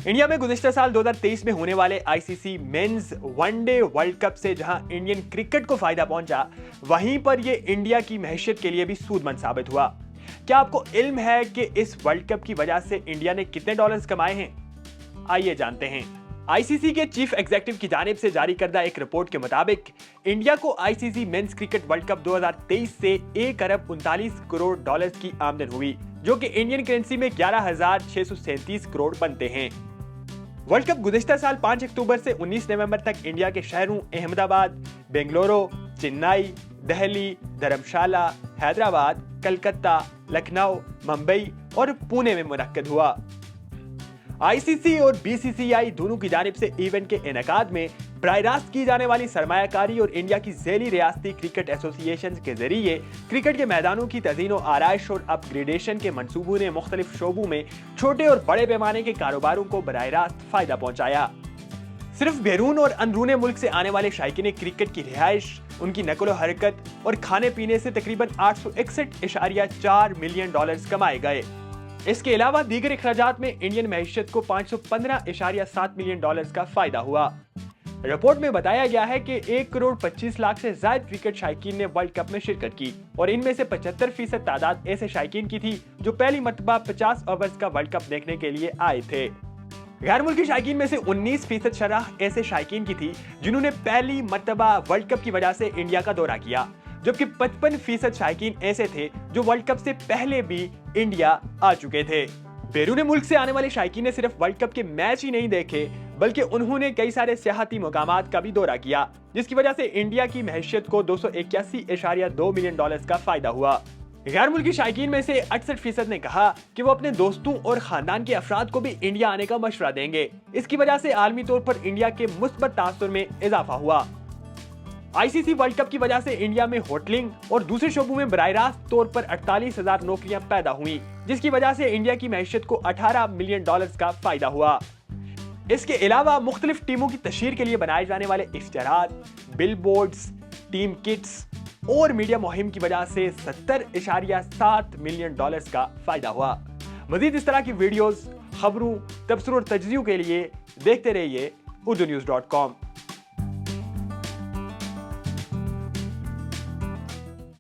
India में गुज़िश्ता साल 2023 में होने वाले ICC men's one day world cup से जहां इंडियन क्रिकेट को फायदा पहुंचा, वहीं पर ये इंडिया की मैशियत के लिए भी सूदमंद साबित हुआ। क्या आपको इल्म है कि इस वर्ल्ड कप की वजह से इंडिया ने कितने डॉलर्स कमाए हैं? आइए जानते हैं। आईसीसी के चीफ एग्जीक्यूटिव की जानिब से जारी करदा एक रिपोर्ट के मुताबिक इंडिया को ICC men's cricket world cup 2023 से 1 अरब 39 करोड़ डॉलर्स की आमदन हुई, जो कि इंडियन करेंसी में 11,637 करोड़ बनते हैं। वर्ल्ड कप गुज़िश्ता साल 5 अक्टूबर से 19 नवंबर तक इंडिया के शहरों अहमदाबाद, बेंगलुरु, चेन्नई, दिल्ली, धर्मशाला, हैदराबाद, कलकत्ता, लखनऊ, मुंबई और पुणे में मुनक्किद हुआ। आईसीसी और बीसीसीआई दोनों की जानिब से इवेंट के इनेकाद में बराह रास्त की जाने वाली सरमायाकारी और इंडिया की ज़ेली रियासती क्रिकेट एसोसिएशन के जरिए क्रिकेट के मैदानों की तज़ीन और आराइश और अपग्रेडेशन के मंसूबों ने मुख्तलिफ शोबों में छोटे और बड़े पैमाने के कारोबारों को बराह रास्त फायदा पहुंचाया। सिर्फ बैरून और अंदरूने मुल्क से आने वाले शायकीन क्रिकेट की रिहाइश, उनकी नकलो हरकत और खाने पीने से तकरीबन 861.4 मिलियन डॉलर्स कमाए गए। इसके अलावा दीगर अखराजात में इंडियन मैशियत को 515.7 मिलियन डॉलर्स का फायदा हुआ। रिपोर्ट में बताया गया है कि 1 करोड़ 25 लाख से ज्यादा क्रिकेट शायकीन ने वर्ल्ड कप में शिरकत की और इनमें से 75% तादाद ऐसे शायकीन की थी जो पहली मर्तबा 50 ओवर्स का वर्ल्ड कप देखने के लिए आए थे। गैर मुल्की शायकीन में से 19% शरह ऐसे शायकीन की थी जिन्होंने पहली मर्तबा वर्ल्ड कप की वजह से इंडिया का दौरा किया, जबकि 55% शायकीन ऐसे थे जो वर्ल्ड कप से पहले भी इंडिया आ चुके थे। बैरून मुल्क से आने वाले शायकीन ने सिर्फ वर्ल्ड कप के मैच ही नहीं देखे, बल्कि उन्होंने कई सारे सियाहती मकामात का भी दौरा किया, जिसकी वजह से इंडिया की मैशियत को 281.2 मिलियन डॉलर्स का फायदा हुआ। गैर मुल्की शायकीन में से 68% ने कहा कि वो अपने दोस्तों और खानदान के अफराद को भी इंडिया आने का मशवरा देंगे। इसकी वजह से आलमी तौर पर इंडिया के मुस्बत तासुर में इजाफा हुआ। आईसीसी वर्ल्ड कप की वजह से इंडिया में होटलिंग और दूसरे शोबों में बराह रास्त तौर पर 48,000 नौकरियां पैदा हुई, जिसकी वजह से इंडिया की मैशियत को 18 मिलियन डॉलर्स का फायदा हुआ। इसके अलावा मुख्तलिफ टीमों की तशहीर के लिए बनाए जाने वाले इश्तिहारात, बिलबोर्ड्स, टीम किट्स और मीडिया मुहिम की वजह से 70.7 मिलियन डॉलर्स का फायदा हुआ। मजीद इस तरह की वीडियोस, खबरों, तबसरों और तजज़ियों के लिए देखते रहिए urdunews.com।